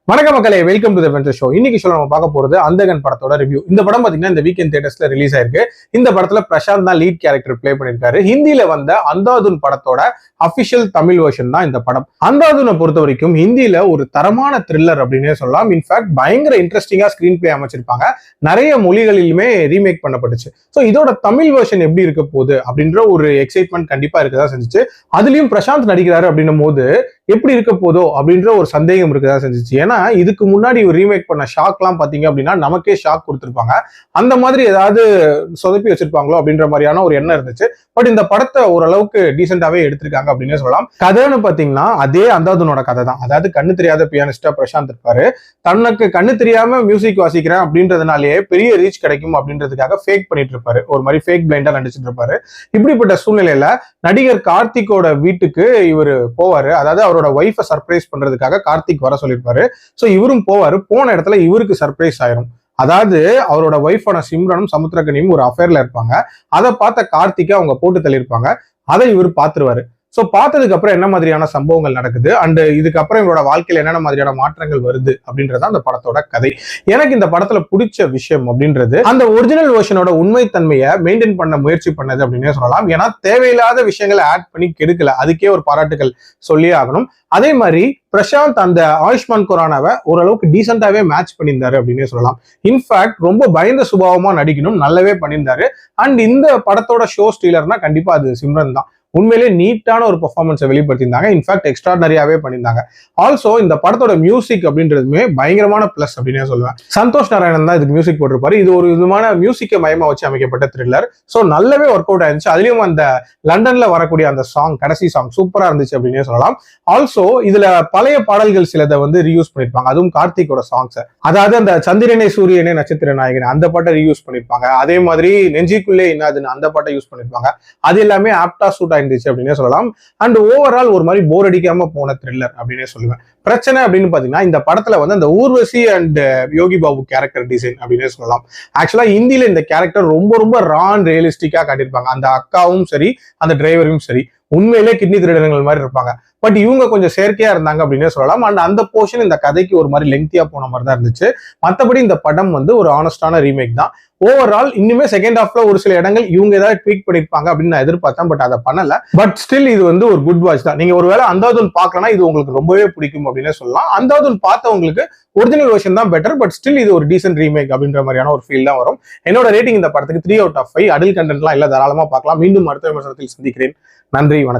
வணக்க மக்களே, welcome to the venture show. இன்னைக்கு சொல்ல நம்ம பார்க்க போறது அந்தகன் படத்தோட ரிவ்யூ. இந்த படம் பாத்தீங்கன்னா இந்த வீக்கெண்ட் தியேட்டர்ஸ்ல ரிலீஸ் ஆயிருக்கு. இந்த படத்துல பிரசாந்த் தான் லீட் கேரக்டர் பிளே பண்ணிருக்காரு. ஹிந்தியில வந்த அந்தாதுன் படத்தோட அபிஷியல் தமிழ் வெர்ஷன் தான் இந்த படம். அந்தாதுனை பொறுத்த வரைக்கும் ஹிந்தியில ஒரு தரமான த்ரில்லர் அப்படின்னே சொல்லலாம். இன்ஃபேக்ட் பயங்கர இன்ட்ரெஸ்டிங்கா ஸ்கிரீன் பிளே அமைச்சிருப்பாங்க. நிறைய மொழிகளிலுமே ரீமேக் பண்ணப்பட்டுச்சு. ஸோ இதோட தமிழ் வெர்ஷன் எப்படி இருக்க போகுது அப்படின்ற ஒரு எக்ஸைட்மெண்ட் கண்டிப்பா இருக்கதான் செஞ்சுச்சு. அதுலயும் பிரசாந்த் நடிக்கிறாரு அப்படின்னும் போது எப்படி இருக்க போதோ அப்படின்ற ஒரு சந்தேகம் இருக்கதான் செஞ்சுச்சு. ஏன்னா இதுக்கு முன்னாடி ஒரு ரீமேக் பண்ண ஷாக்லாம் பாத்தீங்க அப்படின்னா நமக்கே ஷாக் கொடுத்துருப்பாங்க. அந்த மாதிரி ஏதாவது சொதப்பி வச்சிருப்பாங்களோ அப்படின்ற மாதிரியான ஒரு எண்ணம் இருந்துச்சு. பட் இந்த படத்தை ஓரளவுக்கு டீசென்டாவே எடுத்திருக்காங்க அப்படின்னே சொல்லலாம். கதைன்னு பாத்தீங்கன்னா அதே அந்தாதுனோட கதை தான். அதாவது கண்ணு தெரியாத பியானிஸ்டா பிரசாந்த் இருப்பாரு. தனக்கு கண்ணு தெரியாம மியூசிக் வாசிக்கிறேன் அப்படின்றதுனாலேயே பெரிய ரீச் கிடைக்கும் அப்படின்றதுக்காக ஃபேக் பண்ணிட்டு இருப்பாரு. ஒரு மாதிரி ஃபேக் பிளைண்டா நடிச்சிட்டு இருப்பாரு. இப்படிப்பட்ட சூழ்நிலையில நடிகர் கார்த்திகோட வீட்டுக்கு இவர் போவாரு. அதாவது அவரோட ஒய்ஃபை சர்ப்ரைஸ் பண்றதுக்காக கார்த்திக் வர சொல்லியிருப்பாரு. சோ இவரும் போவாரு. போன இடத்துல இவருக்கு சர்ப்ரைஸ் ஆயிரும். அதாவது அவரோட ஒய்ஃபான சிம்ரனும் சமுத்திரகனியும் ஒரு அஃபேர்ல இருப்பாங்க. அதை பார்த்த கார்த்திகை அவங்க போட்டு தள்ளியிருப்பாங்க. அதை இவர் பாத்துருவாரு. சோ பார்த்ததுக்கு அப்புறம் என்ன மாதிரியான சம்பவங்கள் நடக்குது அண்ட் இதுக்கப்புறம் இவரோட வாழ்க்கையில என்னென்ன மாதிரியான மாற்றங்கள் வருது அப்படின்றத அந்த படத்தோட கதை. எனக்கு இந்த படத்துல பிடிச்ச விஷயம் அப்படின்றது அந்த ஒரிஜினல் வெர்ஷனோட உண்மைத்தன்மையை மெயின்டைன் பண்ண முயற்சி பண்ணது அப்படின்னே சொல்லலாம். ஏன்னா தேவையில்லாத விஷயங்களை ஆட் பண்ணி கெடுக்கல. அதுக்கே ஒரு பாராட்டுகள் சொல்லியே ஆகணும். அதே மாதிரி பிரசாந்த் அந்த ஆயுஷ்மான் குரானாவை ஓரளவுக்கு டீசென்டாவே மேட்ச் பண்ணியிருந்தாரு அப்படின்னே சொல்லலாம். இன்ஃபேக்ட் ரொம்ப பயந்த சுபாவமா நடிக்கணும், நல்லாவே பண்ணியிருந்தாரு. அண்ட் இந்த படத்தோட ஷோ ஸ்டீலர்னா கண்டிப்பா அது சிம்ரன் தான். உண்மையிலேயே நீட்டான ஒரு பெர்ஃபார்மன்ஸை வெளிப்படுத்தியிருந்தாங்க. இன்ஃபேக்ட் எக்ஸ்ட்ராடனரியாவே பண்ணியிருந்தாங்க. ஆல்சோ இந்த படத்தோட மியூசிக் அப்படின்றதுமே பயங்கரமான பிளஸ் அப்படின்னே சொல்லுவேன். சந்தோஷ் நாராயணன் தான் இதுக்கு மியூசிக் போட்டிருப்பாரு. இது ஒரு விதமான மியூசிக்கை மையமா வச்சு அமைக்கப்பட்ட த்ரில்லர். ஸோ நல்லாவே ஒர்க் அவுட் ஆயிருந்துச்சு. அதுலயும் அந்த லண்டன்ல வரக்கூடிய அந்த சாங், கடைசி சாங் சூப்பரா இருந்துச்சு அப்படின்னே சொல்லலாம். ஆல்சோ இதுல பழைய பாடல்கள் சிலதை வந்து ரீயூஸ் பண்ணிருப்பாங்க. அதுவும் கார்த்திகோட சாங்ஸ். அதாவது அந்த சந்திரனே சூரியனே நட்சத்திர நாயகன் அந்த பாட்டை ரீயூஸ் பண்ணிருப்பாங்க. அதே மாதிரி நெஞ்சிக்குள்ளே இன்னாதுன்னு அந்த பாட்டை யூஸ் பண்ணிருப்பாங்க. அது எல்லாமே ஆப்டா சூட் இருந்துச்சு அப்படின்னே சொல்லலாம். அண்ட் ஓவரால் ஒரு மாதிரி போர் அடிக்காம போன த்ரில்லர் அப்படின்னே சொல்லுவேன். பிரச்சனை அப்படின்னு பாத்தீங்கன்னா இந்த படத்துல வந்து அந்த Urvashi and Yogi Babu character design அப்படின்னே சொல்லலாம். ஆக்சுவலா ஹிந்தியில இந்த கேரக்டர் ரொம்ப ரொம்ப ரான் ரியலிஸ்டிக்கா காட்டியிருப்பாங்க. அந்த அக்காவும் சரி அந்த டிரைவரும் சரி உண்மையிலே கிட்னி திருடர்கள் மாதிரி இருப்பாங்க. பட் இவங்க கொஞ்சம் செயற்கையா இருந்தாங்க அப்படின்னே சொல்லலாம். அண்ட் அந்த போர்ஷன் இந்த கதைக்கு ஒரு மாதிரி லெங்க்தியா போன மாதிரி தான் இருந்துச்சு. மற்றபடி இந்த படம் வந்து ஒரு ஆனஸ்டான ரீமேக் தான். ஓவரால் இன்னுமே செகண்ட் ஹாஃப்ல ஒரு சில இடங்கள் இவங்க ஏதாவது ட்வீக் பண்ணிருப்பாங்க அப்படின்னு நான் எதிர்பார்த்தேன். பட் அதை பண்ணல. பட் ஸ்டில் இது வந்து ஒரு குட் வாட்ச் தான். நீங்க ஒருவேளை அந்தாதுன் பார்க்கலன்னா இது உங்களுக்கு ரொம்பவே பிடிக்கும் அப்படின்னே சொல்லலாம். அந்தாதுன் பார்த்தவங்களுக்கு ஒரிஜினல் வெர்ஷன் தான் பெட்டர். பட் ஸ்டில் இது ஒரு டீசென்ட் ரீமேக் அப்படின்ற மாதிரியான ஒரு ஃபீல் தான் வரும். என்னோட ரேட்டிங் இந்த படத்துக்கு 3/5. அடல்ட் கண்டென்ட்லாம் இல்ல, தாராளமா பார்க்கலாம். மீண்டும் அடுத்த விமர்சனத்தில் சந்திக்கிறேன். நன்றி, வணக்கம்.